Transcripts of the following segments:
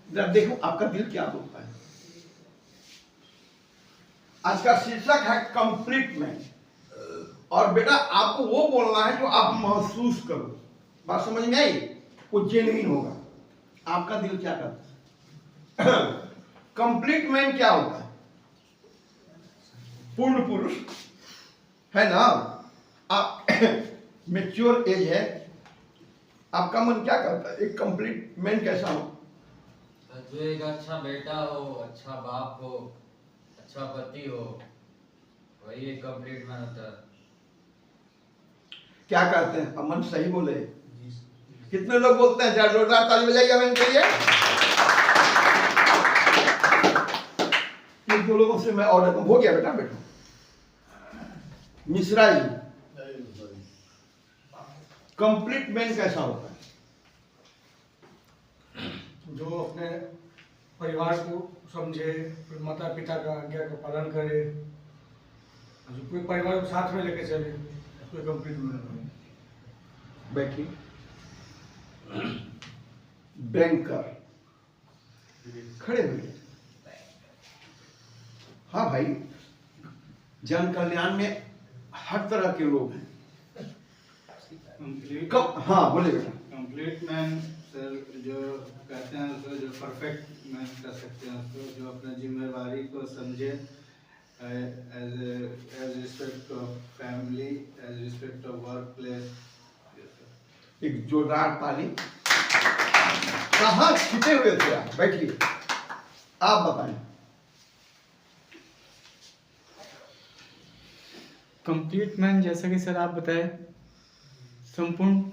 जब देखो आपका दिल क्या बोलता है। आज का शीर्षक है कंप्लीटमेंट, और बेटा आपको वो बोलना है जो आप महसूस करो। बात समझ में आई? वो जेन्युइन होगा। आपका दिल क्या करता है? कंप्लीटमेंट क्या होता है? पूर्ण पुरुष है ना। आप मैच्योर एज है, आपका मन क्या करता है? एक कंप्लीटमेंट कैसा हो? जो एक अच्छा बेटा हो, अच्छा बाप हो, अच्छा पति हो, वही एक कंप्लीट मैन होता है। क्या कहते हैं? अमन सही बोले? कितने लोग बोलते हैं? जरा जोरदार ताली बजाइए अमन के लिए। एक दो लोगों से मैं ऑर्डर हो गया बेटा। बैठो मिश्रा जी, कंप्लीट मैन कैसा होता है? जो अपने परिवार को समझे, माता पिता का आज्ञा का पालन करे, जो पूरे परिवार को साथ में लेके चले, कोई कंप्लीट मैन। बैठिए। बैंकर खड़े हुए। हाँ भाई, जन कल्याण में हर तरह के लोग हैं। हाँ बोले बेटा। कंप्लीट मैन सर जो कहते हैं उसको, जो परफेक्ट मैन कर सकते हैं उसको, जो अपने जिम्मेवारी को समझे, as respect of family, as respect of workplace. एक जोरदार ताली। कहाँ छिपे हुए थे आप? बैठिए, आप बताएं। कंप्लीट मैन जैसा कि सर आप बताए, संपूर्ण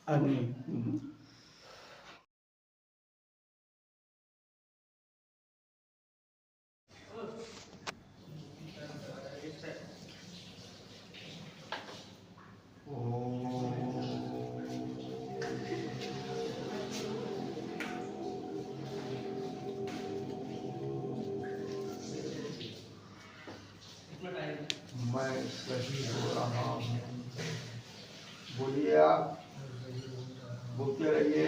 आदमी। मैं सही हो रहा हूँ। बोलिए, आप बोलते रहिए।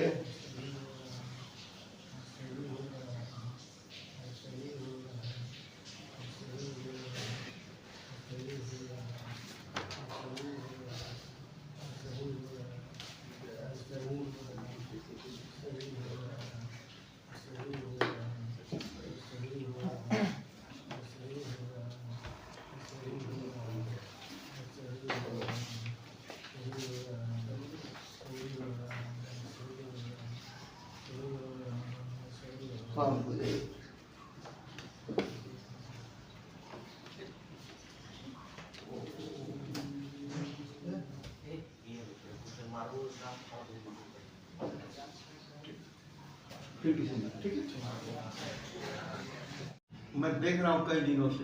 ठीक है। मैं देख रहा हूं कई दिनों से,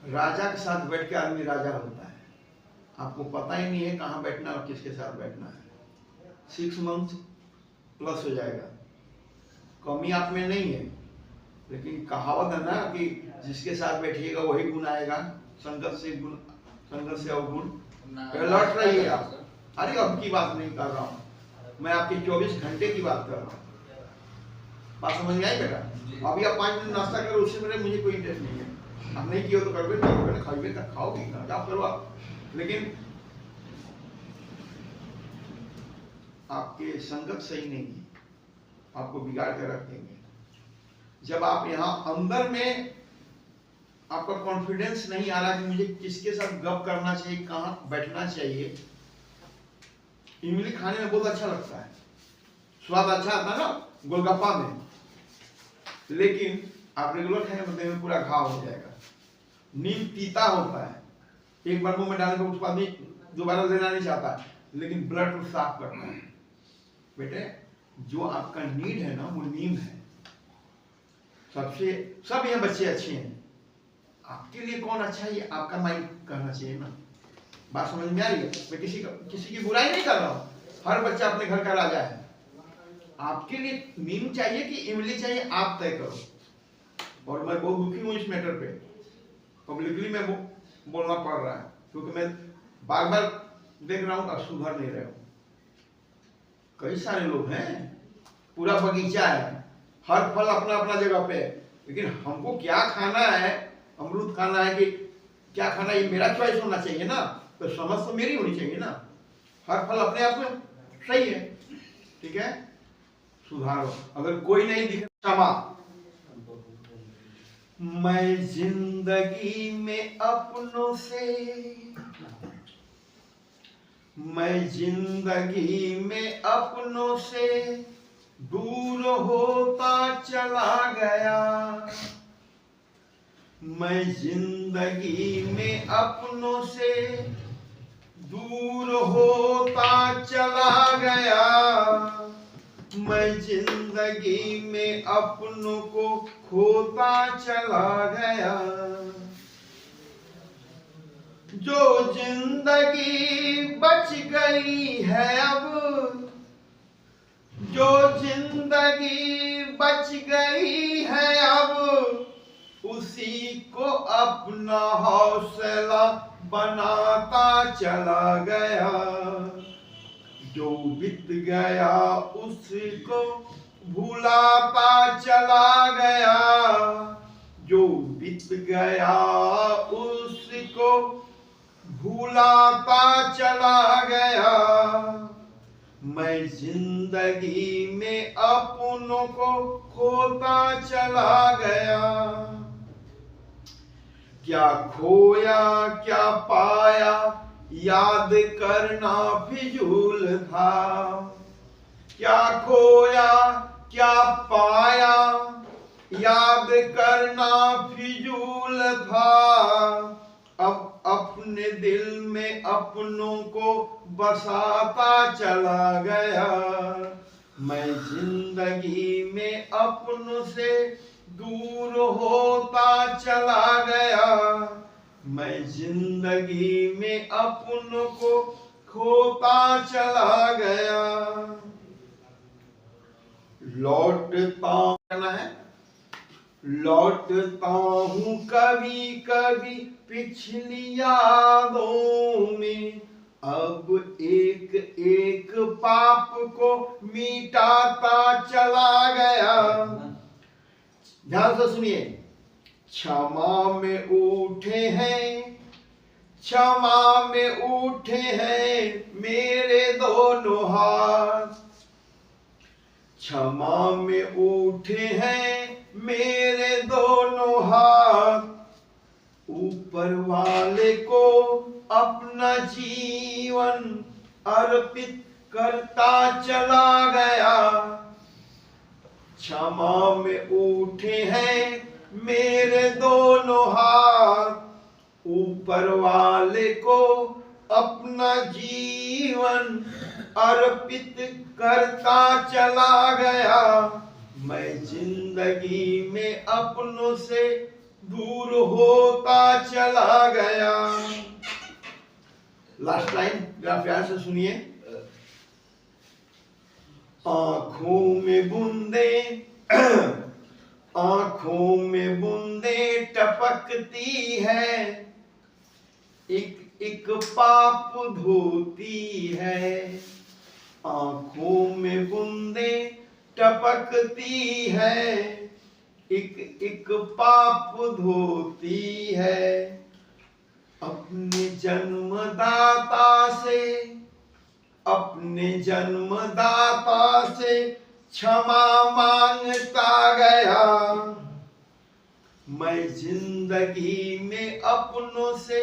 राजा के साथ बैठ के आदमी राजा होता है। आपको पता ही नहीं है कहां बैठना और किसके साथ बैठना है। 6 मंथ प्लस हो जाएगा। कमी आप में नहीं है, लेकिन कहावत है ना कि जिसके साथ बैठिएगा वही गुण आएगा। संगत से गुण, संगत से अवगुण। लौट रही है आप। अरे अब की बात नहीं कर रहा हूं मैं, आपके 24 घंटे की बात कर रहा हूँ। बात समझ में आई बेटा? अभी आप 5 मिनट नाश्ता करो, उससे मेरे मुझे कोई इंटरेस्ट नहीं है। आप नहीं किए तो करोगे, करोगे, खाओगे तक खाओगे ना, आप करो आप। लेकिन आपके संगत सही नहीं है, आपको बिगाड़ कर रख देंगे। जब आप यहाँ अंदर में आपका कॉन्फिडेंस नहीं आ रहा कि मुझे किसके साथ गप करना चाहिए, कहाँ बैठना चाहिए। इमली खाने में बहुत अच्छा लगता है, स्वाद अच्छा आता है ना गोलगप्पा में, लेकिन आप रेगुलर खाएंगे तो देह में पूरा घाव हो जाएगा। नीम तीता होता है, एक बार मुंह में डालने पर उसको आदमी दोबारा लेना नहीं चाहता, लेकिन ब्लड को साफ करता है। बेटे जो आपका नीड है ना वो नीम है। सबसे सब यहाँ बच्चे अच्छे हैं, आपके लिए कौन अच्छा है ये आपका माइंड करना चाहिए ना। बात समझ में आ रही है? मैं किसी की बुराई नहीं कर रहा हूँ, हर बच्चा अपने घर का राजा है। आपके लिए नीम चाहिए कि इमली चाहिए, आप तय करो। और मैं बहुत दुखी हूँ इस मैटर पे, पब्लिकली मैं बोलना पड़ रहा है, क्योंकि मैं बार बार देख रहा हूँ आप सुधर नहीं रहे हो। कई सारे लोग हैं, पूरा बगीचा है, हर फल अपना अपना जगह पे है, लेकिन हमको क्या खाना है, अमरूद खाना है कि क्या खाना है, ये मेरा चॉइस होना चाहिए ना, तो समझ तो मेरी होनी चाहिए ना। हर फल अपने आप में सही है, ठीक है, सुधारो। अगर कोई नहीं दिखे, क्षमा। मैं जिंदगी में अपनों से, मैं जिंदगी में अपनों से दूर होता चला गया, मैं जिंदगी में अपनों से दूर होता चला गया, मैं जिंदगी में अपनों को खोता चला गया। जो जिंदगी बच गई है अब, जो जिंदगी बच गई है अब, उसी को अपना हौसला बनाता चला गया। जो बीत गया उसको भुलाता चला गया, जो बीत गया उसको भुलाता चला गया, मैं जिंदगी में अपनों को खोता चला गया। क्या खोया क्या पाया याद करना फिजूल था, क्या खोया क्या पाया याद करना फिजूल था। अब अपने दिल में अपनों को बसाता चला गया, मैं जिंदगी में अपनों से दूर होता चला गया, मैं जिंदगी में अपनों को खोता चला गया। लौटता है, लौटता हूँ कभी कभी पिछली यादों में, अब एक एक पाप को मिटाता चला गया। ध्यान से सुनिए, क्षमा में उठे हैं, क्षमा में उठे हैं मेरे दोनों हाथ, क्षमा में उठे हैं मेरे दोनों हाथ। ऊपर वाले को अपना जीवन अर्पित करता चला गया, क्षमा में उठे हैं मेरे दोनों हाथ। ऊपर वाले को अपना जीवन अर्पित करता चला गया, मैं जिंदगी में अपनों से दूर होता चला गया। लास्ट लाइन जरा प्यार से सुनिए। आंखों में बूंदे आंखों में बूंदे टपकती है, एक एक पाप धोती है। आंखों में बूंदे टपकती है, एक एक पाप धोती है। अपने जन्मदाता से, अपने जन्मदाता से क्षमा मांगता गया, मैं जिंदगी में अपनों से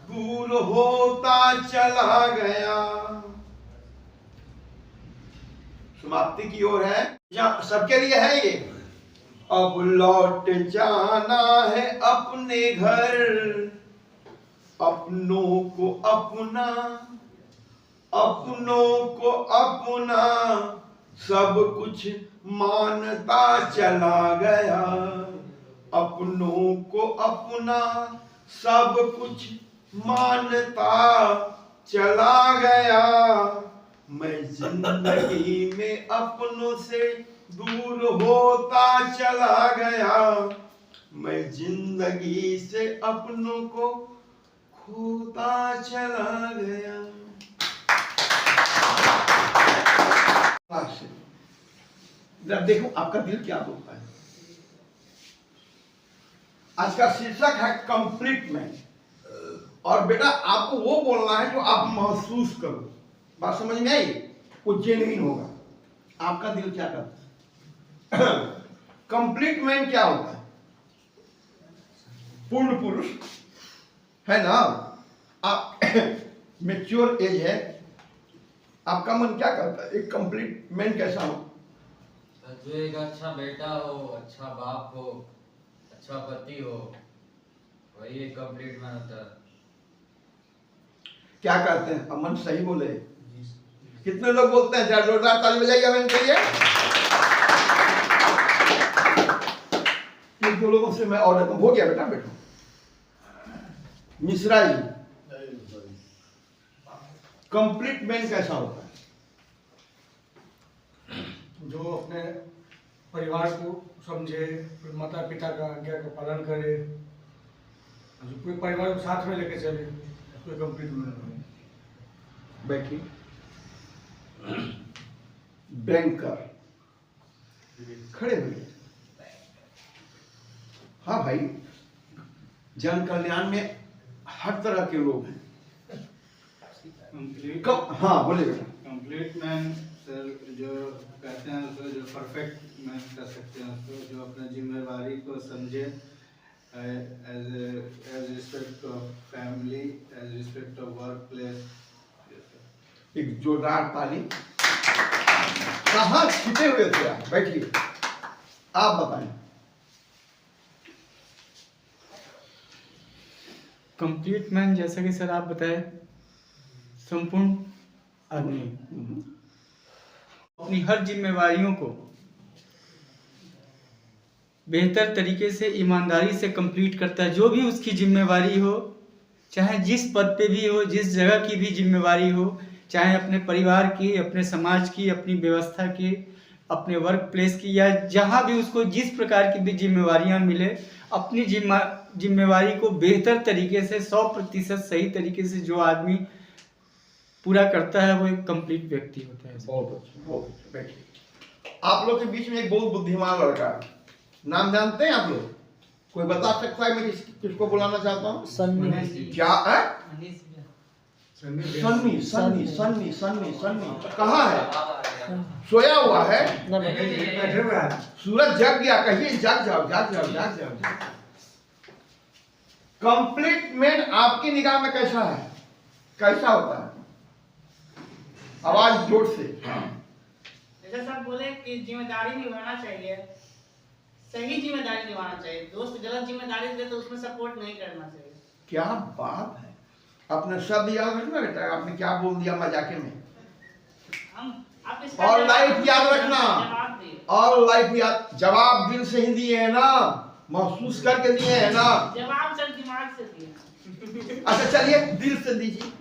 दूर होता चला गया। समाप्ति की ओर है, सबके लिए है ये। अब लौट जाना है अपने घर, अपनों को अपना, अपनों को अपना सब कुछ मानता चला गया। अपनों को अपना सब कुछ मानता चला गया, मैं जिंदगी में अपनों से दूर होता चला गया, मैं जिंदगी से अपनों को खोता चला गया। जरा देखो आपका दिल क्या बोलता है। आज का शीर्षक है कंप्लीट मैन। और बेटा आपको वो बोलना है जो आप महसूस करो। बात समझ में आई? वो जेन्युइन होगा। आपका दिल क्या करता है? कंप्लीट मैन क्या होता है? पूर्ण पुरुष है ना। आप मैच्योर एज है, आपका मन क्या करता है? एक कंप्लीट मैन कैसा हो? जो एक अच्छा बेटा हो, अच्छा बाप हो, अच्छा पति हो, वही एक कंप्लीट मैन होता है। क्या कहते हैं? अमन सही बोले? कितने लोग बोलते हैं? जरा जोरदार ताली बजाइए अमन के लिए। एक दो लोगों से मैं और हो गया बेटा। बैठो मिश्रा जी, कंप्लीट मैन कैसा होता है? जो अपने परिवार को समझे, माता पिता का आज्ञा का पालन करे, जो पूरे परिवार को साथ में लेके चले, कोई कंप्लीट मैन। बैठी। बैंकर खड़े हुए। हाँ भाई, जन कल्याण में हर तरह के लोग हैं। कंप्लीट हाँ बोले बेटा। कंप्लीट मैन सर जो कहते हैं उसको, जो परफेक्ट मैन कर सकते हैं उसको, जो अपने जिम्मेवारी को समझे, as respect of family, as respect of workplace. एक जोरदार ताली। कहाँ छिपे हुए थे आप? बैठिए, आप बताएं। कंप्लीट मैन जैसा कि सर आप बताए, संपूर्ण आदमी अपनी हर जिम्मेवारियों को बेहतर तरीके से ईमानदारी से कंप्लीट करता है। जो भी उसकी जिम्मेवारी हो, चाहे जिस पद पे भी हो, जिस जगह की भी जिम्मेवारी हो, चाहे अपने परिवार की, अपने समाज की, अपनी व्यवस्था की, अपने वर्क प्लेस की, या जहाँ भी उसको जिस प्रकार की भी जिम्मेवारियाँ मिले, अपनी जिम्मेवारी को बेहतर तरीके से 100% सही तरीके से जो आदमी पूरा करता है, वो एक कंप्लीट व्यक्ति होता है। बहुत अच्छा, बहुत अच्छा। बैठिए। आप लोग के बीच में एक बहुत बुद्धिमान लड़का है। नाम जानते हैं आप लोग? कोई बता सकता है? मैं किसको बुलाना चाहता हूँ? क्या है? सन्नी। सन्नी सन्नी सन्नी सन्नी कहाँ है? सोया हुआ है? सूरज जग गया। कहिए जाग जाओ, जाग जाओ, जाग जाओ। कंप्लीट मैन आपकी निगाह में कैसा है? कैसा होता है? आवाज जोर से। जैसे सब बोले कि जिम्मेदारी निभाना चाहिए, सही जिम्मेदारी निभाना चाहिए। दोस्त गलत जिम्मेदारी दे तो उसमें सपोर्ट नहीं करना चाहिए। क्या बात है! अपने शब्द याद रखना बेटा। आपने क्या बोल दिया मजाके में? आप इसका और लाइफ याद रखना। जवाब दिए। और लाइफ याद। जवाब दिल से ही दिए है ना, महसूस करके दिए है ना? जवाब सर दिमाग से दिए। अच्छा चलिए दिल से दीजिए।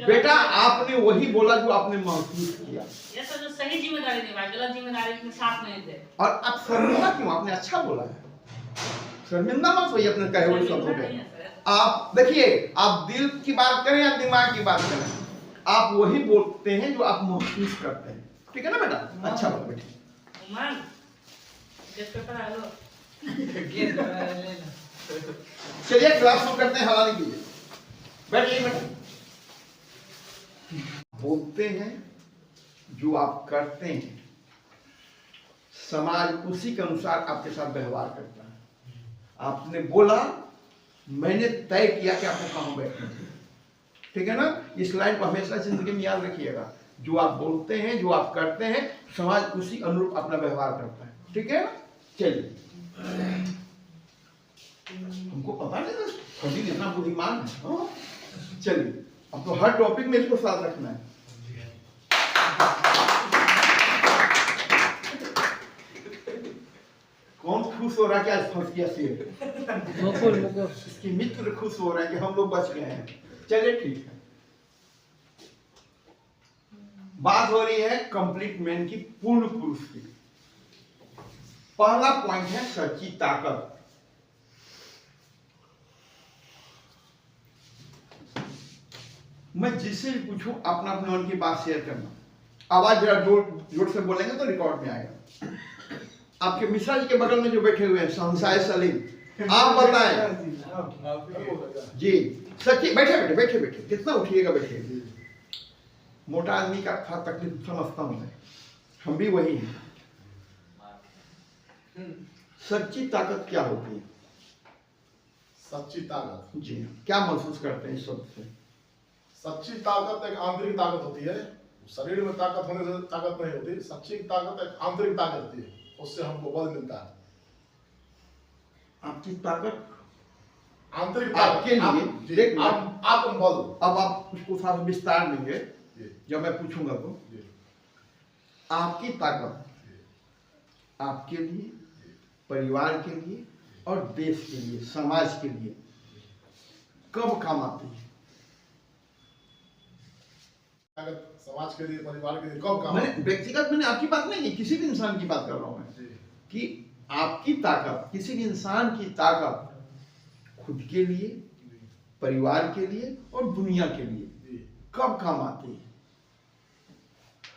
बेटा आपने वही बोला जो आपने महसूस किया। ये सर जो सही जिम्मेदारी निभाए, गलत जिम्मेदारी के साथ नहीं थे। और अब शर्मिंदा क्यों? आपने अच्छा बोला है। शर्मिंदा मत होइए अपने कहे हुए शब्दों पे। आप देखिए, आप दिल की बात करें या दिमाग की बात करें, आप वही बोलते हैं जो आप महसूस करते हैं। ठीक है ना बेटा? अच्छा बोला बेटा। उमर गेट पेपर आ लो। चलिए क्लास शुरू करते हैं। हवा नहीं कीजिए, बैठिए बेटा। बोलते हैं जो आप करते हैं, समाज उसी के अनुसार आपके साथ व्यवहार करता है। आपने बोला, मैंने तय किया कि आपको कहाँ बैठना है। ठीक है ना? इस लाइन को हमेशा जिंदगी में याद रखिएगा। जो आप बोलते हैं, जो आप करते हैं, समाज उसी अनुरूप अपना व्यवहार करता है। ठीक है ना? चलिए, हमको पता नहीं था फजील इतना बुद्धिमान है। हाँ? चलिए, अब तो हर टॉपिक में इसको साथ रखना है। कौन खुश हो रहा है कि आज फंस गया शेर? इसके मित्र खुश हो रहे हैं कि हम लोग बच गए हैं। चलिए ठीक है। बात हो रही है कंप्लीट मैन की, पूर्ण पुरुष की। पहला पॉइंट है सच्ची ताकत। मैं जिससे भी पूछूं अपना अपने मन की बात शेयर करना। आवाज जरा जोर जोर से बोलेंगे तो रिकॉर्ड में आएगा। आपके मिश्रा जी के बगल में जो बैठे हुए हैं शहंशाह सलीम, आप बताएं जी। सच्ची बैठे बैठे बैठे बैठे कितना उठिएगा बैठिए। मोटा आदमी का था तकलीफ समझता हूं मैं, हम भी वही हैं। सच्ची ताकत क्या होती है? सच्ची ताकत, जी क्या महसूस करते हैं इस शब्द से? सच्ची ताकत एक आंतरिक ताकत होती है। शरीर में ताकत होने से ताकत नहीं होती। सच्ची ताकत एक आंतरिक ताकत होती है, उससे हमको बल मिलता है। आपकी ताकत आंतरिक आपके लिए ताकत, जी, एक मिनट। आत्मबल। अब आप उसको थोड़ा विस्तार देंगे जी, जब मैं पूछूंगा तो। जी, आपकी ताकत आपके लिए, परिवार के लिए और देश के लिए, समाज के लिए कब काम आती है? ताकत समाज के लिए, परिवार के लिए कब काम मैंने व्यक्तिगत, मैंने आपकी बात नहीं की, किसी भी इंसान की बात कर रहा हूं मैं, जी, कि आपकी ताकत, किसी भी इंसान की ताकत खुद के लिए, परिवार के लिए और दुनिया के लिए जी। कब काम आती है?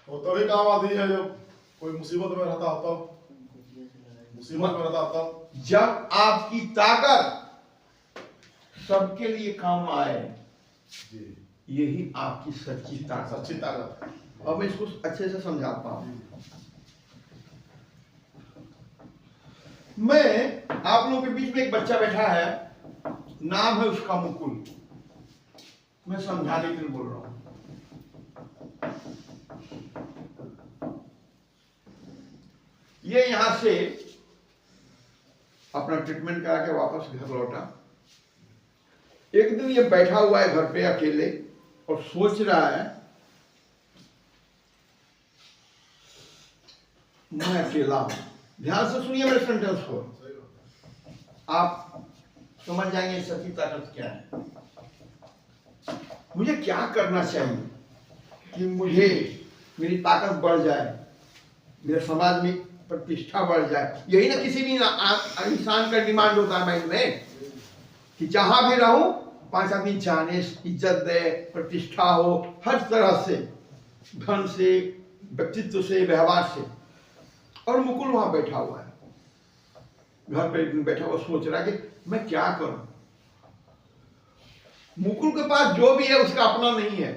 वो तभी काम आती है जब कोई मुसीबत में रहता हो, तब मुसीबत में रहता हो तब। जब आपकी ताकत सबके लिए काम आए, जी, यही आपकी सच्ची ताकत सच्ची है। ताकत। अब मैं इसको अच्छे से समझाता हूं। मैं आप लोगों के बीच में एक बच्चा बैठा है, नाम है उसका मुकुल। मैं समझाने के लिए बोल रहा हूं। ये यहां से अपना ट्रीटमेंट करा के वापस घर लौटा। एक दिन ये बैठा हुआ है घर पे अकेले और सोच रहा है, मैं अकेला हूं। ध्यान से सुनिए मेरे सेंटेंस को, आप समझ जाएंगे सच्ची ताकत क्या है। मुझे क्या करना चाहिए कि मुझे मेरी ताकत बढ़ जाए, मेरे समाज में प्रतिष्ठा बढ़ जाए? यही ना किसी भी इंसान का डिमांड होता है माइंड में, कि जहां भी रहूं 5 आदमी जाने, इज्जत दे, प्रतिष्ठा हो, हर तरह से, धन से, व्यक्तित्व से, व्यवहार से। और मुकुल वहां बैठा हुआ है, घर पे एक दिन बैठा हुआ, सोच रहा है कि मैं क्या करूं। मुकुल के पास जो भी है उसका अपना नहीं है,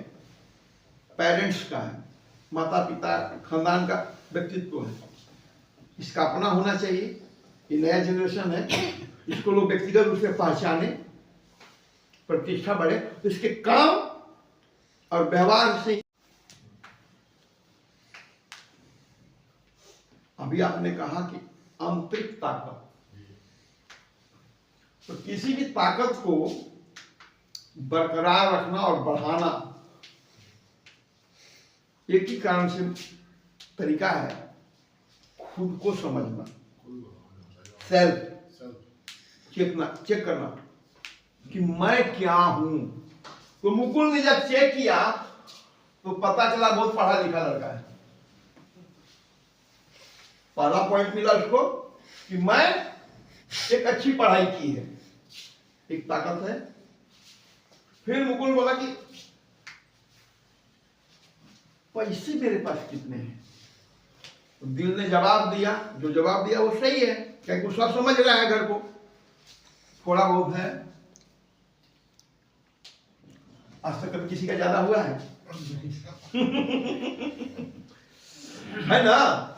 पेरेंट्स का है, माता पिता, खानदान का व्यक्तित्व है। इसका अपना होना चाहिए। ये नया जनरेशन है, इसको लोग व्यक्तिगत रूप से पहचाने, प्रतिष्ठा बढ़े, तो इसके काम और व्यवहार से। अभी आपने कहा कि आंतरिक ताकत, तो किसी भी ताकत को बरकरार रखना और बढ़ाना एक ही कारण से तरीका है, खुद को समझना, सेल्फ चेक करना कि मैं क्या हूं। तो मुकुल ने जब चेक किया तो पता चला बहुत पढ़ा लिखा लड़का है। पहला पॉइंट मिला उसको कि मैं एक अच्छी पढ़ाई की है, एक ताकत है। फिर मुकुल बोला कि पैसे मेरे पास कितने हैं? तो दिल ने जवाब दिया, जो जवाब दिया वो सही है, क्योंकि वो सब समझ रहा है घर को, थोड़ा बहुत है। आज तक कभी किसी का ज्यादा हुआ है? है ना?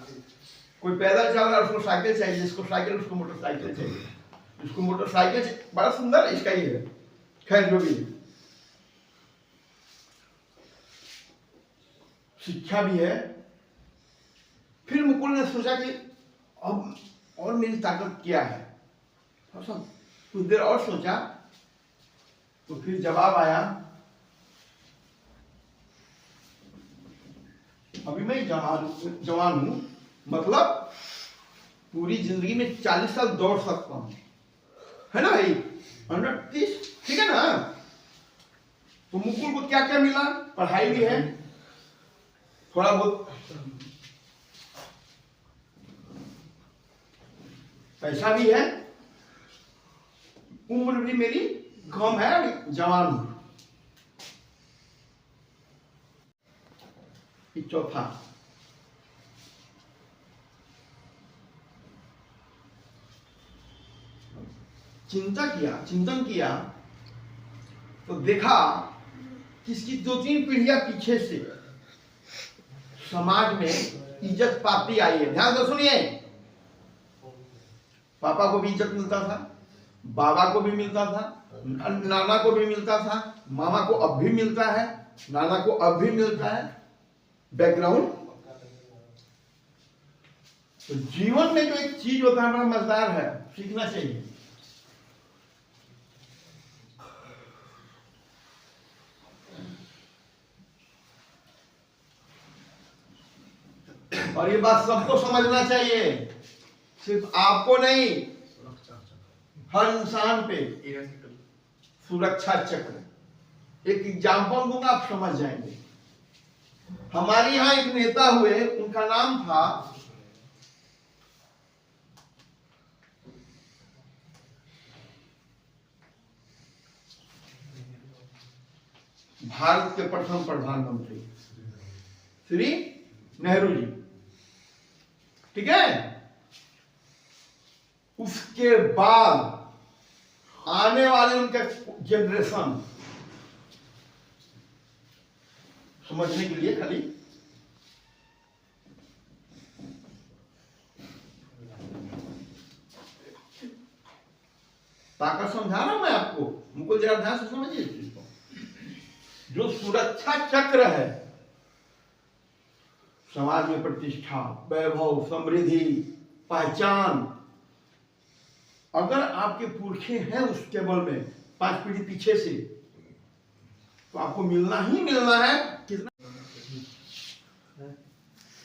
कोई पैदल चल रहा है, उसको साइकिल चाहिए, जिसको साइकिल उसको मोटरसाइकिल चाहिए, जिसको मोटरसाइकिल चाहिए। बड़ा सुंदर इसका ये है। खैर जो भी है, शिक्षा भी है। फिर मुकुल ने सोचा कि अब और मेरी ताकत क्या है। कुछ देर और सोचा तो फिर जवाब आया, अभी मैं जवान हूं, मतलब पूरी जिंदगी में 40 साल दौड़ सकता हूं, है ना भाई? 130, ठीक है ना? तो मुकुल को क्या क्या मिला? पढ़ाई भी है, थोड़ा बहुत पैसा भी है, उम्र भी मेरी कम है, जवान हूं। ये चौथा। चिंतन किया तो देखा कि इसकी 2-3 पीढ़ियां पीछे से समाज में इज्जत पाती आई है। ध्यान से सुनिए, पापा को भी इज्जत मिलता था, बाबा को भी मिलता था, नाना को भी मिलता था, मामा को अब भी मिलता है, नाना को अब भी मिलता है। बैकग्राउंड तो जीवन में जो एक चीज होता है बड़ा मजेदार है, सीखना चाहिए। और ये बात सबको समझना चाहिए, सिर्फ आपको नहीं, हर इंसान पे सुरक्षा चक्र। एक एग्जाम्पल दूंगा, आप समझ जाएंगे। हमारे यहाँ एक नेता हुए, उनका नाम था भारत के प्रथम प्रधानमंत्री श्री नेहरू जी, ठीक है। उसके बाद आने वाले उनके जनरेशन, समझने के लिए खाली ताकत समझा रहा हूं मैं आपको, मुझको जरा ध्यान से समझिए इस चीज को। जो सुरक्षा चक्र है, समाज में प्रतिष्ठा, वैभव, समृद्धि, पहचान, अगर आपके पुरखे हैं उस टेबल में 5 पीढ़ी पीछे से, तो आपको मिलना ही मिलना है। कितना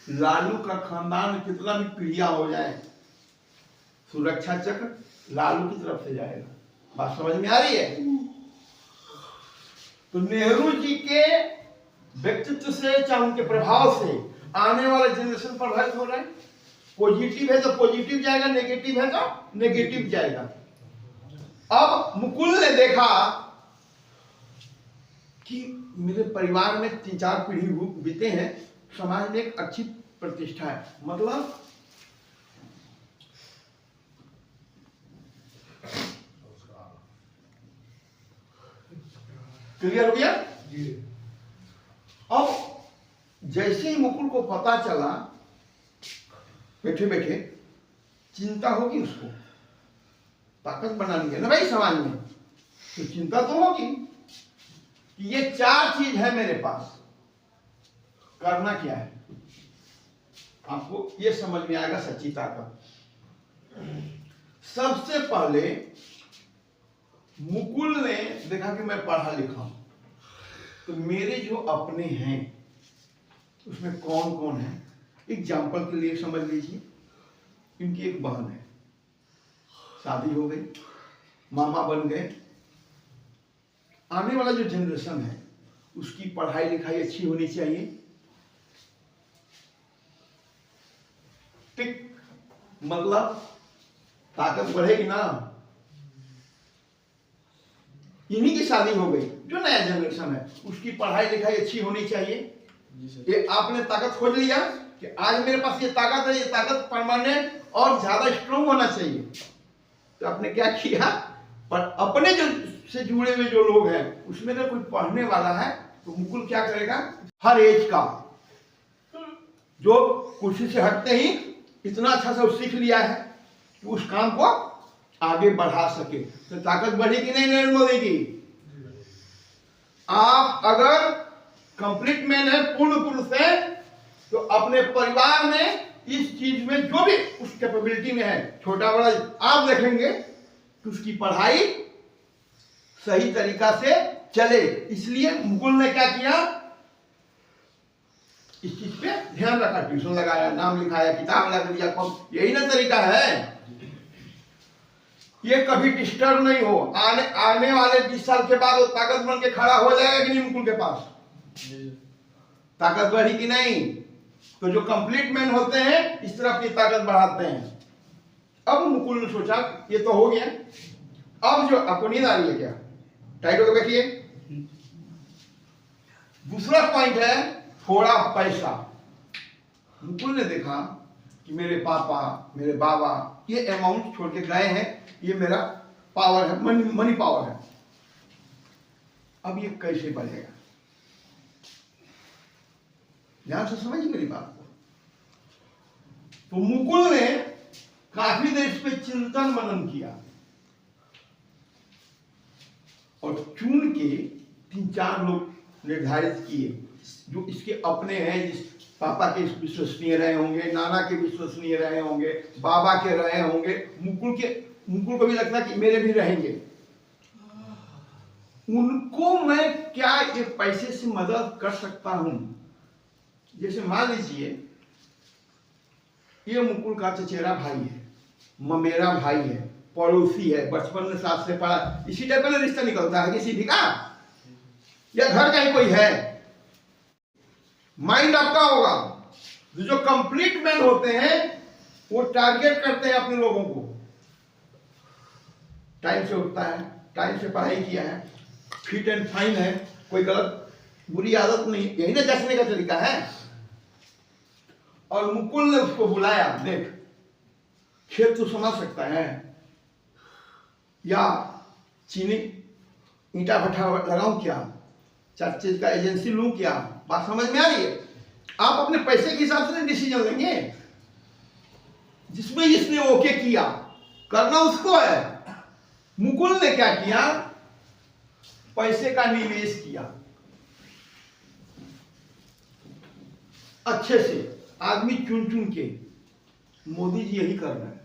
लालू का खानदान कितना भी पीढ़ियां हो जाए, सुरक्षा चक्र लालू की तरफ से जाएगा। बात समझ में आ रही है? तो नेहरू जी के व्यक्तित्व से, चाहे उनके प्रभाव से आने वाला जनरेशन प्रभावित हो रहा है। पॉजिटिव है तो पॉजिटिव जाएगा, नेगेटिव है तो नेगेटिव जाएगा। अब मुकुल ने देखा कि मेरे परिवार में 3-4 पीढ़ी बीते हैं, समाज में एक अच्छी प्रतिष्ठा है, मतलब क्लियर हो गया? अब जैसे ही मुकुल को पता चला, बैठे बैठे चिंता होगी, उसको ताकत बनानी है ना भाई समाज में, तो चिंता तो होगी कि ये 4 चीज है मेरे पास, करना क्या है। आपको ये समझ में आएगा सच्ची ताकत। सबसे पहले मुकुल ने देखा कि मैं पढ़ा लिखा हूं, तो मेरे जो अपने हैं उसमें कौन कौन है। एग्जाम्पल के लिए समझ लीजिए, इनकी एक बहन है, शादी हो गई, मामा बन गए। आने वाला जो जनरेशन है उसकी पढ़ाई लिखाई अच्छी होनी चाहिए, ठीक, मतलब ताकत बढ़ेगी ना। इन्हीं की शादी हो गई, जो नया जनरेशन है उसकी पढ़ाई लिखाई अच्छी होनी चाहिए। ये आपने ताकत खोज लिया कि आज मेरे पास ये ताकत है, ये ताकत परमानेंट और ज्यादा स्ट्रॉन्ग होना चाहिए। तो आपने क्या किया, पर अपने जो से जुड़े हुए जो लोग हैं उसमें अगर कोई पढ़ने वाला है तो मुकुल क्या करेगा, हर एज का जो कुर्सी से हटते ही इतना अच्छा से सीख लिया है कि उस काम को आगे बढ़ा सके। तो ताकत बढ़ेगी नहीं नरेंद्र मोदी की। आप अगर कंप्लीट मैन है पूर्ण पुरुष है, तो अपने परिवार में इस चीज में जो भी उस कैपेबिलिटी में है, छोटा बड़ा आप देखेंगे कि उसकी पढ़ाई सही तरीका से चले। इसलिए मुकुल ने क्या किया, इस चीज पे ध्यान रखा, ट्यूशन लगाया, नाम लिखाया, किताब लगा दिया, यही ना तरीका है। ये कभी डिस्टर्ब नहीं हो, आने वाले 20 साल के बाद वो ताकत बन के खड़ा हो जाएगा कि नहीं मुकुल के पास, ताकत बढ़ी कि नहीं। तो जो कंप्लीट मैन होते हैं इस तरह अपनी ताकत बढ़ाते हैं। अब मुकुल ने सोचा ये तो हो गया, अब जो आपको नींद आ रही है क्या, टाइट होकर बैठिए। दूसरा पॉइंट है थोड़ा पैसा। मुकुल ने देखा कि मेरे पापा, मेरे बाबा ये अमाउंट छोड़ के गए हैं, ये मेरा पावर है, मनी पावर है, अब ये कैसे बढ़ेगा। ध्यान से समझिए मेरी बात को। तो मुकुल ने काफी देर इस पे चिंतन मनन किया और चुन के 3-4 लोग निर्धारित किए जो इसके अपने हैं, जिस पापा के विश्वसनीय रहे होंगे, नाना के विश्वसनीय रहे होंगे, बाबा के रहे होंगे, मुकुल को भी लगता कि मेरे भी रहेंगे। उनको मैं क्या ये पैसे से मदद कर सकता हूं। जैसे मान लीजिए ये मुकुल का चचेरा भाई है, ममेरा भाई है, पड़ोसी है, बचपन में साथ से पढ़ा, इसी टाइप का रिश्ता निकलता है किसी भी का, या घर का ही कोई है। माइंड आपका होगा। जो कंप्लीट मैन होते हैं वो टारगेट करते हैं अपने लोगों को। टाइम से उठता है, टाइम से पढ़ाई किया है, फिट एंड फाइन है, कोई गलत बुरी आदत नहीं, यही ना जचने का तरीका है। और मुकुल ने उसको बुलाया, देख खेत तो समझ सकता है, या चीनी ईंटा भट्ठा लगाऊं क्या, 4 चीज का एजेंसी लूं क्या, बात समझ में आ रही है। आप अपने पैसे के हिसाब से डिसीजन लेंगे, जिसमें इसने ओके किया, करना उसको है। मुकुल ने क्या किया, पैसे का निवेश किया अच्छे से, आदमी चुन के। मोदी जी यही कर रहे हैं।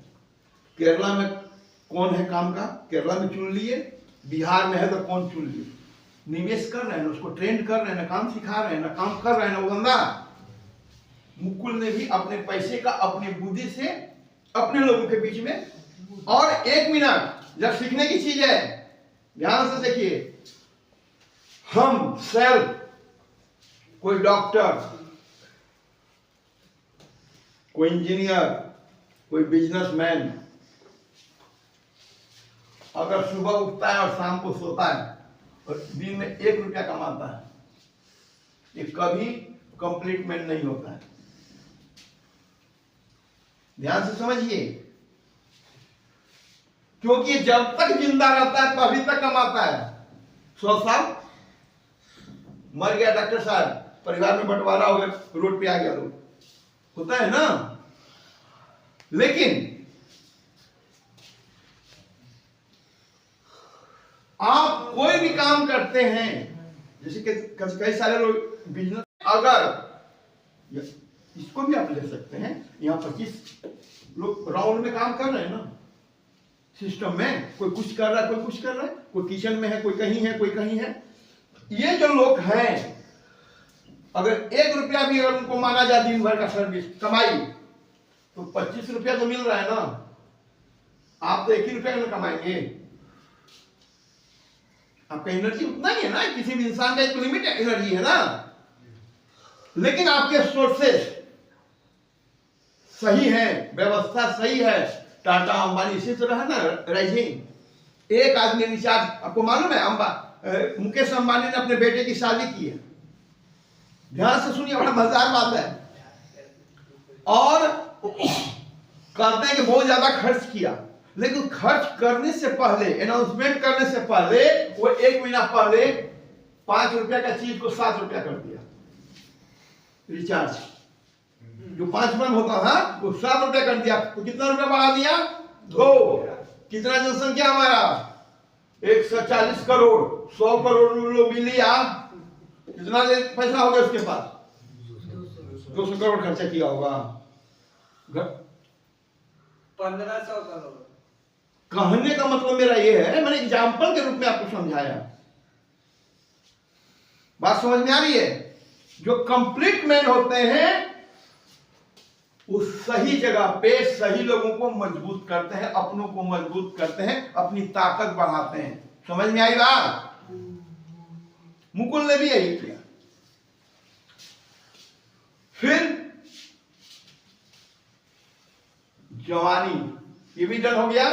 केरला में कौन है काम का, केरला में चुन लिए, बिहार में है तो कौन चुन लिए, निवेश कर रहे हैं, उसको ट्रेंड कर रहे हैं, ना काम सिखा रहे हैं, ना काम कर रहे हैं, ना वो धंधा। मुकुल ने भी अपने पैसे का अपनी बुद्धि से अपने लोगों के बीच में। और 1 मिनट जब सीखने की चीज है, ध्यान से देखिए, हम सेल्फ, कोई डॉक्टर, कोई इंजीनियर, कोई बिजनेसमैन, अगर सुबह उठता है और शाम को सोता है और दिन में 1 रुपया कमाता है, ये कभी कंप्लीट मैन नहीं होता है। ध्यान से समझिए, क्योंकि जब तक जिंदा रहता है तभी तक कमाता है। 100 साल मर गया डॉक्टर साहब, परिवार में बंटवारा हो गया, रोड पे आ गया, लोग होता है ना। लेकिन आप कोई भी काम करते हैं, जैसे कि कई सारे लोग बिजनेस, अगर इसको भी आप ले सकते हैं, यहाँ 25 लोग राउंड में काम कर रहे हैं ना, सिस्टम में, कोई कुछ कर रहा है, कोई कुछ कर रहा है, कोई किचन में है, कोई कहीं है, कोई कहीं है। ये जो लोग हैं, अगर 1 रुपया भी अगर उनको माना जाए दिन भर का सर्विस कमाई, तो 25 रुपया तो मिल रहा है ना। आप तो 1 ही रुपया में कमाएंगे, आपका एनर्जी उतना ही है ना, किसी भी इंसान का एक लिमिट एनर्जी है ना। लेकिन आपके सोर्सेस सही है, व्यवस्था सही है, टाटा अंबानी इसी तरह है ना, राइजिंग। एक आदमी रिचार्ज, आपको मालूम है मुकेश अंबानी ने अपने बेटे की शादी की है, ध्यान से सुनिए, बड़ा मजेदार बात है। और कहते हैं कि बहुत ज्यादा खर्च किया, लेकिन खर्च करने से पहले, अनाउंसमेंट करने से पहले, वो 1 महीना पहले 5 रुपया का चीज को 7 रुपया कर दिया रिचार्ज। जो 5 रुपया होता था वो 7 रुपया कर दिया, तो कितना रुपया बढ़ा दिया, 2। कितना जनसंख्या हमारा, 140 करोड़, 100 करोड़ लोग भी लिया, कितना पैसा होगा उसके पास, 200 करोड़ खर्चा किया होगा, 1500 करोड़। कहने का मतलब मेरा ये है, मैंने एग्जाम्पल के रूप में आपको समझाया। बात समझ में आ रही है। जो कंप्लीट मैन होते हैं वो सही जगह पे सही लोगों को मजबूत करते हैं, अपनों को मजबूत करते हैं, अपनी ताकत बढ़ाते हैं। समझ में आई बात। मुकुल ने भी यही किया। फिर जवानी, ये भी डन हो गया।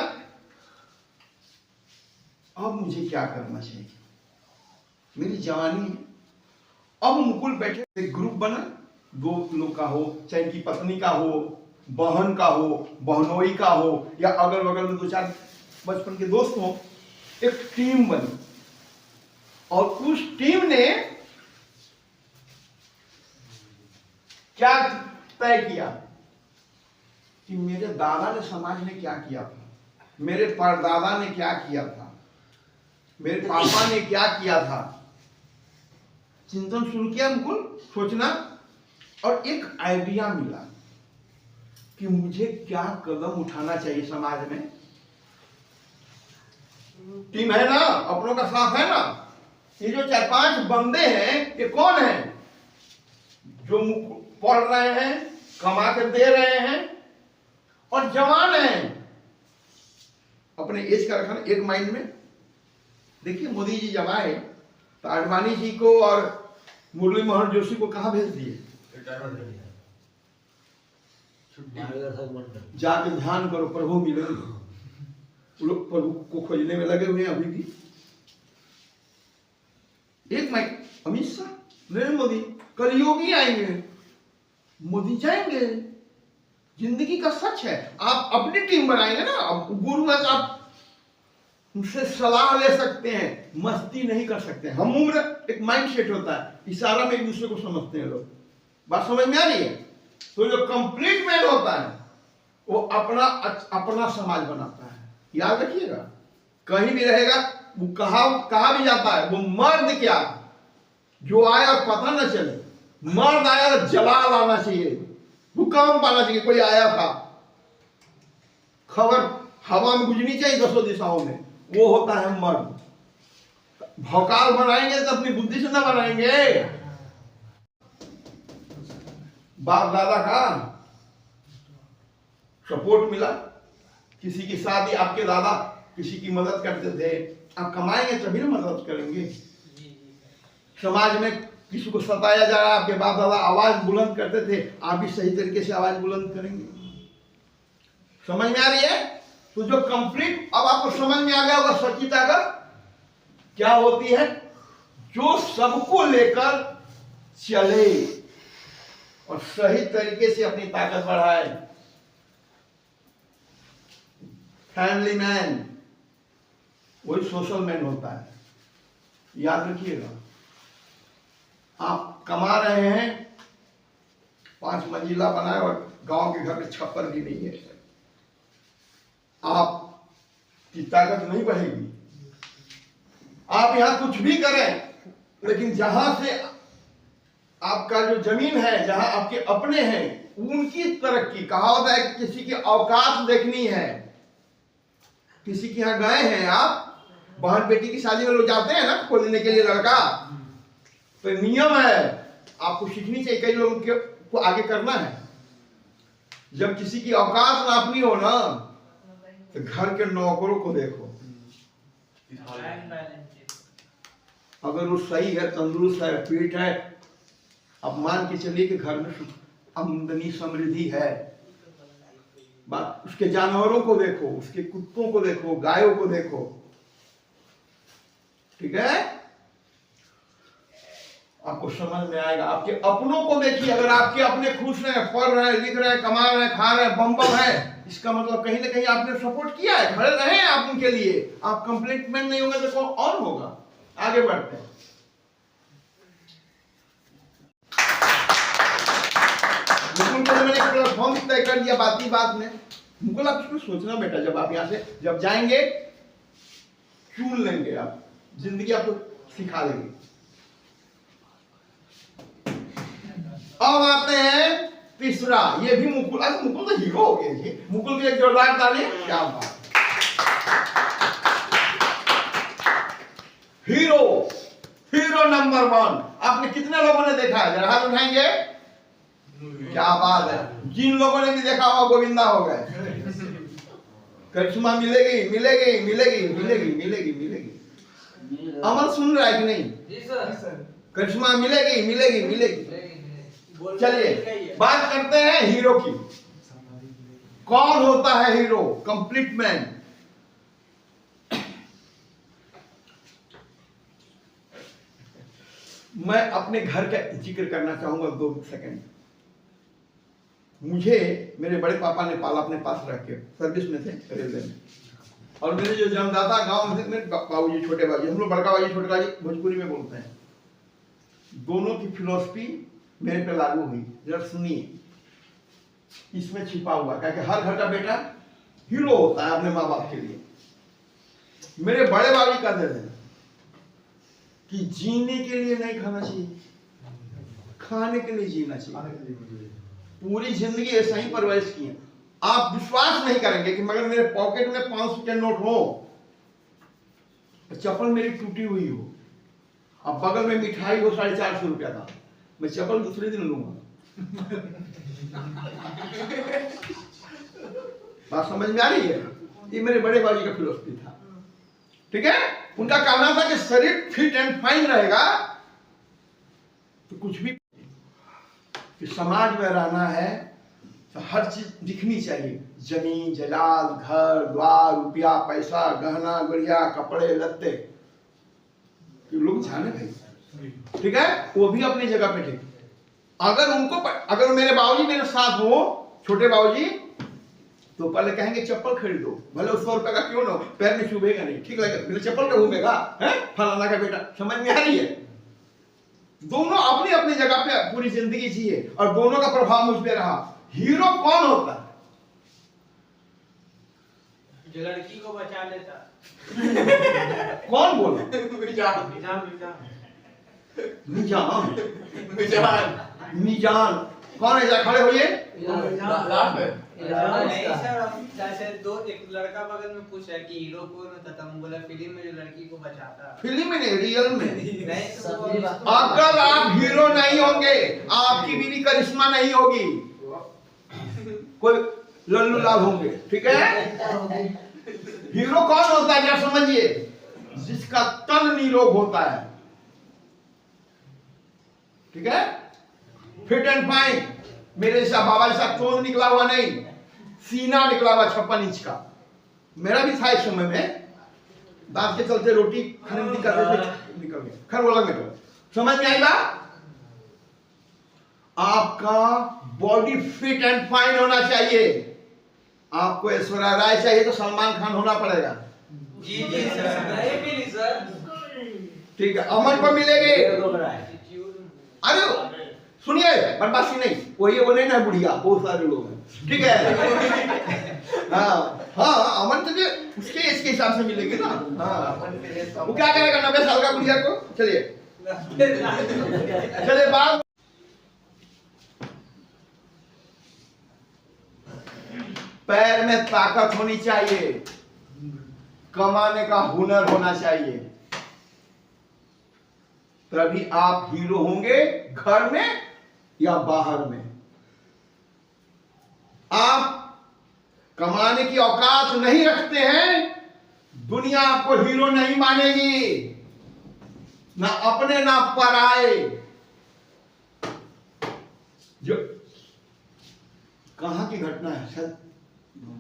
अब मुझे क्या करना चाहिए, मेरी जवानी है अब मुकुल बैठे, एक ग्रुप बना, 2 लोग का हो, चाहे इनकी पत्नी का हो, बहन का हो, बहनोई का हो, या अगल बगल में 2-4 बचपन के दोस्त हो, एक टीम बनी। और उस टीम ने क्या तय किया कि मेरे दादा ने समाज में क्या किया था, मेरे परदादा ने क्या किया था, मेरे पापा ने क्या किया था। चिंतन शुरू किया, मुकुल सोचना, और एक आइडिया मिला कि मुझे क्या कदम उठाना चाहिए समाज में। टीम है ना, अपनों का साथ है ना। ये जो 4-5 बंदे हैं, ये कौन है? जो पढ़ रहे हैं, कमा के दे रहे हैं और जवान हैं। अपने एज का रखना एक माइंड में। देखिए मोदी जी जब आए तो आडवाणी जी को और मुरली मनोहर जोशी को कहाँ भेज दिए? जाके ध्यान करो, प्रभु मिलेंगे। वो लोग प्रभु को खोजने में लगे हुए हैं अभी भी। एक माइक अमित शाह, नरेंद्र मोदी, कलयुगी आएंगे, मोदी जाएंगे। जिंदगी का सच है। आप अपनी टीम बनाएंगे ना, अब गुरु है, आप उनसे सलाह ले सकते हैं, मस्ती नहीं कर सकते। हम उम्र एक माइंड सेट होता है, इशारा में एक दूसरे को समझते हैं लोग। बात समझ में आ रही है? तो जो कंप्लीट मैन होता है वो अपना समाज बनाता है। याद रखिएगा, कहीं भी रहेगा, वो कहा भी जाता है, वो मर्द क्या जो आया पता न चले। मर्द आया तो जला लाना चाहिए, भूकंप आना चाहिए, कोई आया था, खबर हवा में गुजरनी चाहिए 10 दिशाओं में, वो होता है मर्द। भौकाल बनाएंगे तो अपनी बुद्धि से ना बनाएंगे। बाप दादा का सपोर्ट मिला, किसी की शादी, आपके दादा किसी की मदद करते थे, आप कमाएंगे तभी ना मदद करेंगे। समाज में किसी को सताया जा रहा है, आपके बाप दादा आवाज बुलंद करते थे, आप भी सही तरीके से आवाज बुलंद करेंगे। समझ में आ रही है? तो जो कंप्लीट, अब आपको समझ में आ गया होगा सच्ची ताकत क्या होती है। जो सबको लेकर चले और सही तरीके से अपनी ताकत बढ़ाए। फैमिली मैन वही सोशल मैन होता है। याद रखिएगा, आप कमा रहे हैं, 5 मंजिला बनाए और गांव के घर में छप्पर भी नहीं है, आपकी ताकत नहीं बढ़ेगी। आप यहां कुछ भी करें, लेकिन जहां से आपका जो जमीन है, जहां आपके अपने हैं, उनकी तरक्की। कहा होता है कि किसी की औकात देखनी है। किसी के यहां गए हैं आप, बहन बेटी की शादी में लोग जाते हैं ना खोजने के लिए लड़का, तो नियम है, आपको सीखनी चाहिए, कई लोगों को आगे करना है। जब किसी की औकात नापनी हो ना, तो घर के नौकरों को देखो, अगर वो सही है, तंदुरुस्त है, फिट है, अब मान के चलिए कि घर में आमदनी समृद्धि है। बात उसके जानवरों को देखो, उसके कुत्तों को देखो, गायों को देखो, ठीक है? आपको समझ में आएगा। आपके अपनों को देखिए, अगर आपके अपने खुश हैं, पढ़ रहे हैं, लिख रहे हैं, कमा रहे हैं, खा रहे हैं, बम है, इसका मतलब कहीं ना कहीं आपने सपोर्ट किया है, खड़े रहे हैं आप उनके लिए। आप कंप्लीटमेंट नहीं होंगे तो कौन और होगा? आगे बढ़ते हैं। मुकुल को मैंने प्लेटफॉर्म तय कर दिया बात ही बात में। मुकुल आप इसमें सोचना बेटा, जब आप यहाँ से जब जाएंगे, चुन लेंगे आप, जिंदगी आपको सिखा देगी। अब आते हैं तीसरा, ये भी मुकुल, आज मुकुल तो हीरो हो गए जी। मुकुल की एक जोरदार ताली, क्या बात। हीरो नंबर 1 आपने कितने लोगों ने देखा है? जरा हाथ उठाएंगे। क्या बात है, जिन लोगों ने भी देखा हुआ गोविंदा हो गए। करिश्मा मिलेगी मिलेगी मिलेगी मिलेगी मिलेगी मिलेगी। अमर सुन रहा है कि नहीं? जी सर। करिश्मा मिलेगी मिलेगी मिलेगी। चलिए बात करते हैं हीरो की। कौन होता है हीरो, कंप्लीट मैन? मैं अपने घर का जिक्र करना चाहूंगा 2 सेकंड। मुझे मेरे बड़े पापा ने पाला अपने पास रख के, सर्विस में थे रेलवे में, और मेरे जो जन्मदाता गांव में थे मेरे बाबूजी छोटे बाबूजी, हम लोग बड़का बाबूजी छोटे बाबूजी भोजपुरी में बोलते हैं। दोनों की फिलॉसफी मेरे पे लागू हुई। जरा सुनिए, इसमें छिपा हुआ क्या कि हर घर का बेटा हीरो होता है अपने माँ बाप के लिए। मेरे बड़े बाबू कहते थे कि जीने के लिए नहीं खाना चाहिए, खाने के लिए जीना चाहिए। पूरी जिंदगी ऐसा ही परवरिश की है। आप विश्वास नहीं करेंगे कि मगर मेरे पॉकेट में 500 के नोट हो, चप्पल मेरी टूटी हुई हो, अब बगल में मिठाई हो 450 रुपया का, मैं चप्पल दूसरे दिन लूंगा। बात समझ में आ रही है? ये मेरे बड़े बाबू का फिलॉसफी था। ठीक है, उनका कहना था कि शरीर फिट एंड फाइन रहेगा तो कुछ भी, कि समाज में रहना है तो हर चीज दिखनी चाहिए, जमीन जलाल, घर द्वार, रुपया पैसा, गहना गुड़िया, कपड़े लत्ते, लोग जाने भाई। ठीक है, वो भी अपनी जगह पे ठीक। अगर मेरे बाबूजी मेरे साथ हो, छोटे बाबूजी, तो पहले कहेंगे चप्पल खरीदो, भले 100 रुपए का क्यों ना हो, पैर में चुभेगा नहीं, ठीक लगेगा, मेरे चप्पल पे घूमेगा, है फलाना का बेटा। समझ में आ रही है? दोनों अपनी अपनी जगह पे पूरी जिंदगी जिए और दोनों का प्रभाव मुझ पे रहा। हीरो कौन होता है? जो लड़की को बचा लेता। कौन बोला? निजान कौन है? खड़े होइए। नहीं सर, जैसे एक लड़का बगल में पूछा कि हीरो कौन होता था, हम बोला फिल्म में जो लड़की को बचाता। फिल्म में नहीं, रियल में। नहीं, अगर आप हीरो नहीं होंगे, आपकी बीवी करिश्मा नहीं होगी, कोई लल्लू लाल होंगे। ठीक है, हीरो कौन होता है क्या समझिए? जिसका तन निरोग होता है। ठीक है, फिट एंड फाइन। मेरे जैसा बाबा जैसा चोंद निकला हुआ नहीं, सीना निकला हुआ 56 इंच का। मेरा भी था एक समय में, दांत के चलते रोटी खाने में दिक्कत निकल गया। खैर वो अलग मैटर। समझ में आई बात? आपका बॉडी फिट एंड फाइन होना चाहिए। आपको ऐश्वर्या राय चाहिए तो सलमान खान होना पड़ेगा। जी जी सर, नहीं मिली सर। ठीक है, अमन को मिलेगी। अरे सुनिए, बदमाशी नहीं, वही वो नहीं ना बुढ़िया, बहुत सारे लोग हैं। ठीक है, हाँ अमन तो उसके इसके हिसाब से मिलेगी ना। हाँ, वो क्या करेगा 90 साल का बुढ़िया को? चलिए चलिए बात। पैर में ताकत होनी चाहिए, कमाने का हुनर होना चाहिए, तभी आप हीरो होंगे, घर में या बाहर में। आप कमाने की औकात नहीं रखते हैं, दुनिया आपको हीरो नहीं मानेगी, ना अपने ना पराए। जो कहां की घटना है, शायद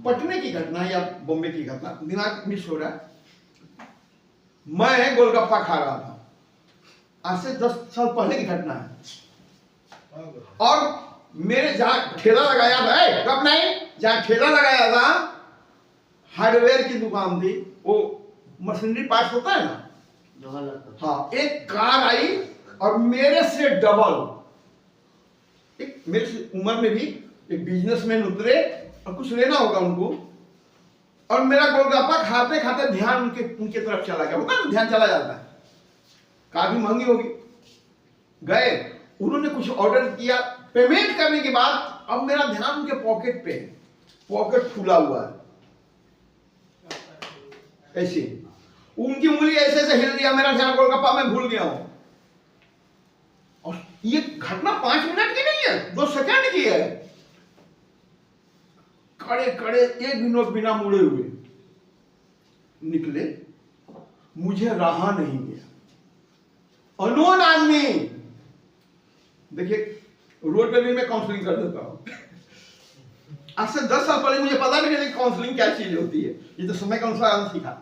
पटने की घटना या बॉम्बे की घटना, दिमाग मिस हो रहा है। मैं गोलगप्पा खा रहा था, आज से 10 साल पहले की घटना है, और मेरे जहां ठेला लगाया था, कब नहीं, जहां ठेला लगाया था हार्डवेयर की दुकान थी, वो मशीनरी पार्ट्स होता है ना, हाँ, एक कार आई और मेरे से डबल, एक मेरे से उम्र में भी एक बिजनेसमैन उतरे और कुछ लेना होगा उनको, और मेरा गोलगप्पा खाते खाते ध्यान उनके तरफ चला गया। होता है ना, ध्यान चला जाता है, काफी महंगी होगी। गए, उन्होंने कुछ ऑर्डर किया, पेमेंट करने के बाद अब मेरा ध्यान उनके पॉकेट पे, पॉकेट खुला हुआ है, ऐसे उनकी उंगली ऐसे ऐसे हिल दिया, मेरा ध्यान गोलगप्पा में भूल गया हूं। और ये घटना 5 मिनट की नहीं है, 2 सेकंड की है। खड़े खड़े एक भी नोट बिना मुड़े हुए निकले, मुझे रहा नहीं गया। अनोन आदमी, देखिए रोड पे भी मैं काउंसलिंग कर देता हूं। आज से 10 साल पहले मुझे पता भी नहीं काउंसलिंग क्या चीज होती है, ये तो समय का अनुसार सीखा।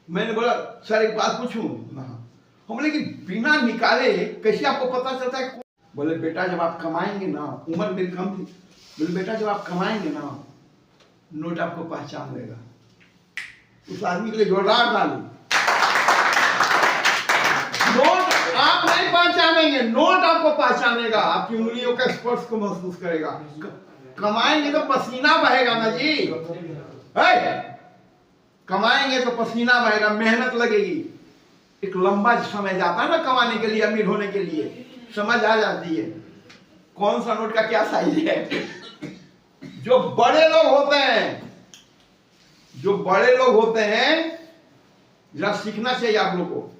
मैंने बोला सर एक बात पूछूं? हम बोले कि बिना निकाले कैसे आपको पता चलता है? बोले बेटा जब आप कमाएंगे ना, उम्र मेरी कम थी, बोले बेटा जब आप कमाएंगे ना, नोट आपको पहचान लेगा। उस आदमी के लिए जोरदार ताली। नोट आप नहीं पहचानेंगे, नोट आपको पहचानेगा, आपकी उंगलियों का स्पर्श को महसूस करेगा। कमाएंगे तो पसीना बहेगा ना जी, कमाएंगे तो पसीना बहेगा, मेहनत लगेगी। एक लंबा समय जाता है ना कमाने के लिए, अमीर होने के लिए, समझ आ जाती है कौन सा नोट का क्या साइज है। जो बड़े लोग होते हैं, जो बड़े लोग होते हैं, जरा सीखना चाहिए आप लोगों को।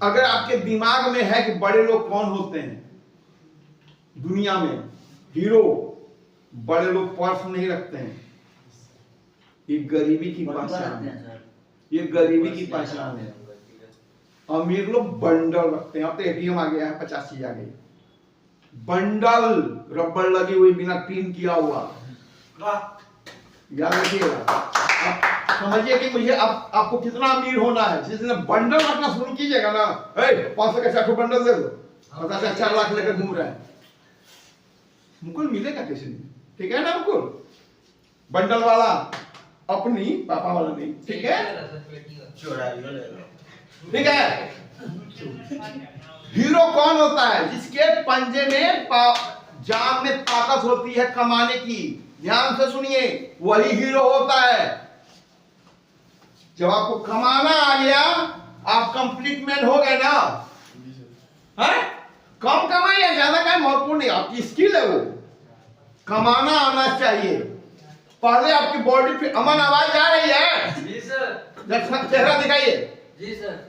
अगर आपके दिमाग में है कि बड़े लोग कौन होते हैं दुनिया में, हीरो, बड़े लोग पर्स नहीं रखते हैं, ये गरीबी की पहचान है, ये गरीबी की पहचान है। अमीर लोग बंडल रखते हैं। अब तो एटीएम आ गया है, 85 आ गई, बंडल रबड़ लगी हुई, बिना क्लीन किया हुआ। याद रखिएगा, समझिए कि मुझे आपको कितना अमीर होना है। जिस दिन बंडल रखना शुरू कीजिएगा ना, 500 का 4 बंडल दे दो, 4 लाख लेकर घूम रहे हैं, मुकुल मिलेगा कैसे? ठीक है ना मुकुल? बंडल वाला अपनी, पापा वाला नहीं, ठीक है? ठीक है। हीरो कौन होता है? जिसके पंजे में जान में ताकत होती है कमाने की। ध्यान से सुनिए, वही हीरो होता है। जब आपको कमाना आ गया, आप कंप्लीट मैन हो गए ना, है? कम कमाई या ज्यादा कमाई महत्वपूर्ण नहीं, आपकी स्किल है वो। कमाना आना चाहिए। पहले आपकी बॉडी पे, अमन आवाज आ रही है? जी सर। चेहरा दिखाइए। जी सर।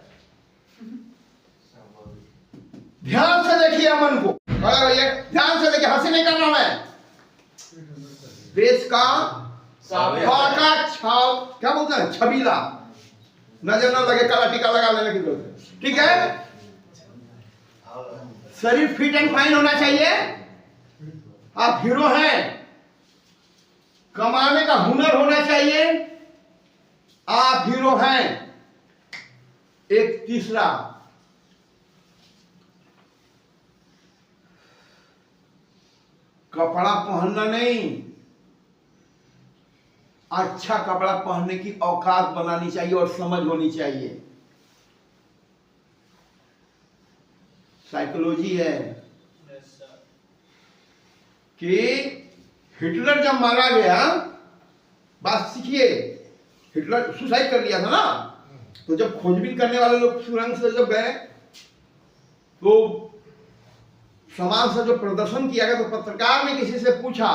ध्यान से देखिए अमन को, अरे भैया ध्यान से देखिए, हंसी नहीं करना मैं। देश का फाका छाव, क्या बोलते हैं, छबीला, नजर न लगे, काला टीका लगा लेने की जरूरत है। ठीक है? शरीर फिट एंड फाइन होना चाहिए। आप हीरो हैं, कमाने का हुनर होना चाहिए, आप हीरो हैं। एक तीसरा, कपड़ा पहनना नहीं, अच्छा कपड़ा पहनने की औकात बनानी चाहिए और समझ होनी चाहिए। साइकोलॉजी है कि हिटलर जब मारा गया, बात सीखिए, हिटलर सुसाइड कर लिया था ना, तो जब खोजबीन करने वाले लोग सुरंग से जब गए, तो समाज से जो प्रदर्शन किया गया, तो पत्रकार ने किसी से पूछा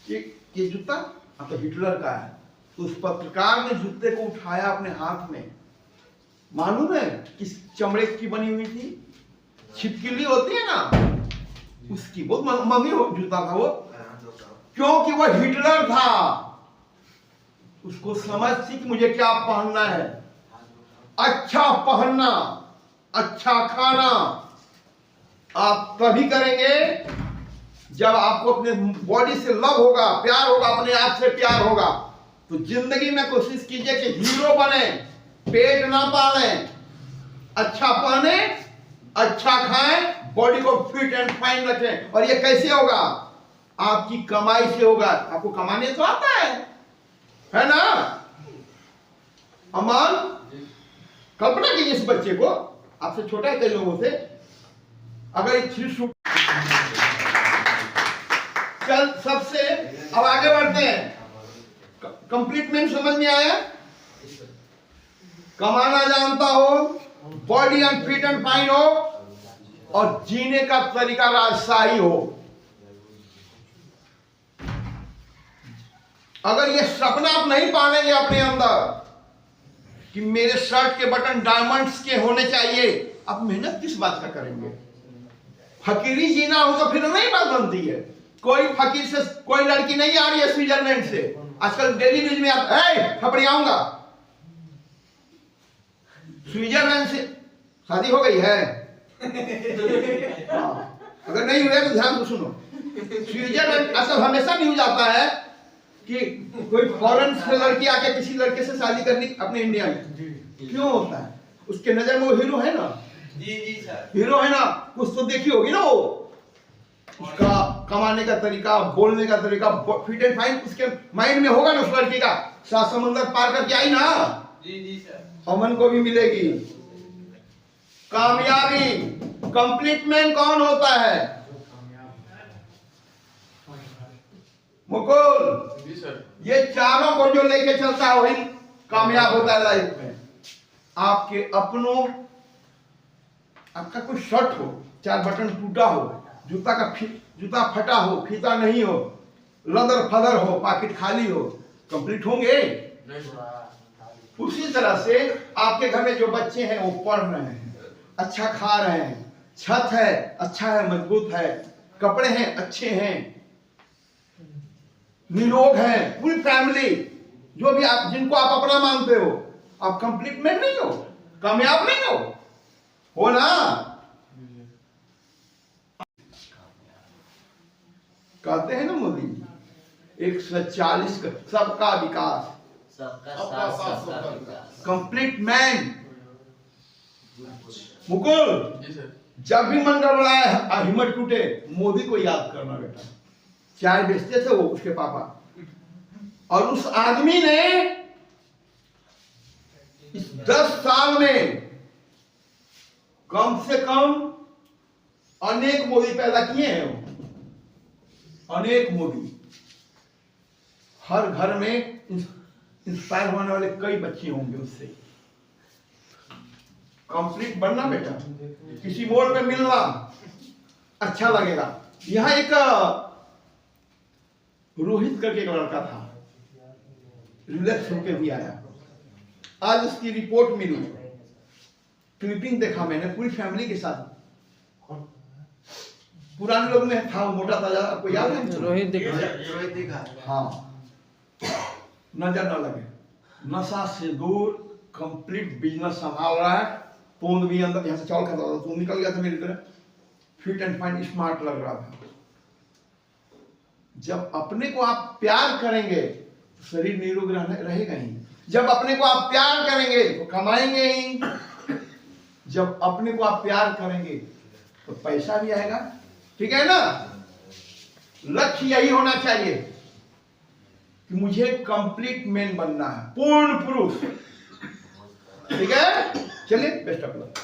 कि जूता तो हिटलर का है। तो उस पत्रकार ने जूते को उठाया अपने हाथ में, मालूम है किस चमड़े की बनी हुई थी? छिपकली होती है ना, उसकी, बहुत महंगी जूता था वो, क्योंकि वो हिटलर था। उसको समझ थी कि मुझे क्या पहनना है, अच्छा पहनना, अच्छा खाना आप तभी करेंगे जब आपको अपने बॉडी से लव होगा, प्यार होगा, अपने आप से प्यार होगा। तो जिंदगी में कोशिश कीजिए कि हीरो बने, पेट ना पालें, अच्छा पहने, अच्छा खाएं, बॉडी को फिट एंड फाइन रखें। और ये कैसे होगा? आपकी कमाई से होगा। आपको कमाने तो आता है ना? अमन, कल्पना कीजिए इस बच्चे को, आपसे छोटा है कई लोगों से, अगर चल सबसे, अब आगे बढ़ते हैं। कंप्लीट में समझ में आया? कमाना जानता हो, body and fit and fine हो, और जीने का तरीका राजशाही हो। अगर ये सपना आप नहीं पालेंगे अपने अंदर कि मेरे शर्ट के बटन डायमंड्स के होने चाहिए, आप मेहनत किस बात का करेंगे? फकीरी जीना हो तो फिर नहीं बात बनती है। कोई फकीर से कोई लड़की नहीं आ रही है स्विट्जरलैंड से। आजकल डेली न्यूज में आप थपड़ियाऊंगा, स्विट्जरलैंड से शादी हो गई है। अगर नहीं हुआ तो ध्यान से सुनो। स्विट्जरलैंड आजकल हमेशा न्यूज आता है कि कोई फॉरेन से लड़की आके किसी लड़के से शादी करनी अपने इंडिया में। क्यों होता है? उसके नजर में वो हीरो है ना, जी जी सर। हीरो है ना, कुछ तो देखी होगी ना वो, उसका कमाने का तरीका, बोलने का तरीका, फिट एंड फाइन उसके माइंड में होगा ना उस लड़की का। सात समंदर पार करके आई ना, जी जी सर। अमन को भी मिलेगी कामयाबी। कंप्लीट मैन कौन होता है? मुकुल जी सर। ये चारों को जो लेके चलता है वही कामयाब होता है लाइफ में। आपके अपनों, आपका कोई शर्ट हो, चार बटन टूटा हो, जूता फटा हो, फीता नहीं हो, लदर फदर हो, पॉकेट खाली हो, कंप्लीट होंगे? उसी तरह से आपके घर में जो बच्चे हैं वो पढ़ रहे हैं, अच्छा खा रहे हैं, छत है अच्छा है, मजबूत है, कपड़े हैं अच्छे हैं, निरोग हैं, पूरी फैमिली, जो भी आप जिनको आप अपना मानते हो, आप कंप्लीट में नहीं हो, कामयाब नहीं हो ना? कहते हैं ना मोदी जी 140 का सबका विकास, सबका सबका साथ साथ, सबका सबका विकास। Complete man. Mukul ji sir. जब भी मन गड़बड़ाए, हिम्मत टूटे, मोदी को याद करना बेटा। चाय बेचते थे वो, उसके पापा, और उस आदमी ने इस 10 साल में कम से कम अनेक मोदी पैदा किए हैं वो। अनेक मोदी, हर घर में इंस्पायर होने वाले कई बच्चे होंगे उससे। कंप्लीट बनना बेटा, किसी मोड़ पे मिलना अच्छा लगेगा। यहाँ एक रोहित करके एक लड़का था, रिलैक्स होके भी आया, आज उसकी रिपोर्ट मिली, क्लिपिंग देखा मैंने पूरी फैमिली के साथ। पुराने लोग में था वो मोटा ताजा, आपको याद है? रोहित दिखा। हाँ, नजर न लगे, नशा से दूर, कंप्लीट बिजनेस संभाल रहा है। तोंद भी अंदर, यहाँ से चावल खाता था, तोंद निकल गया था मेरी तरह, फिट एंड फाइन, स्मार्ट लग रहा था। जब अपने को आप प्यार करेंगे तो शरीर निरोग रहेगा ही। जब अपने को आप प्यार करेंगे तो कमाएंगे ही। जब अपने को आप प्यार करेंगे तो पैसा भी आएगा। ठीक है ना? लक्ष्य यही होना चाहिए कि मुझे कंप्लीट मैन बनना है, पूर्ण पुरुष। ठीक है, चलिए बेस्ट ऑफ लक।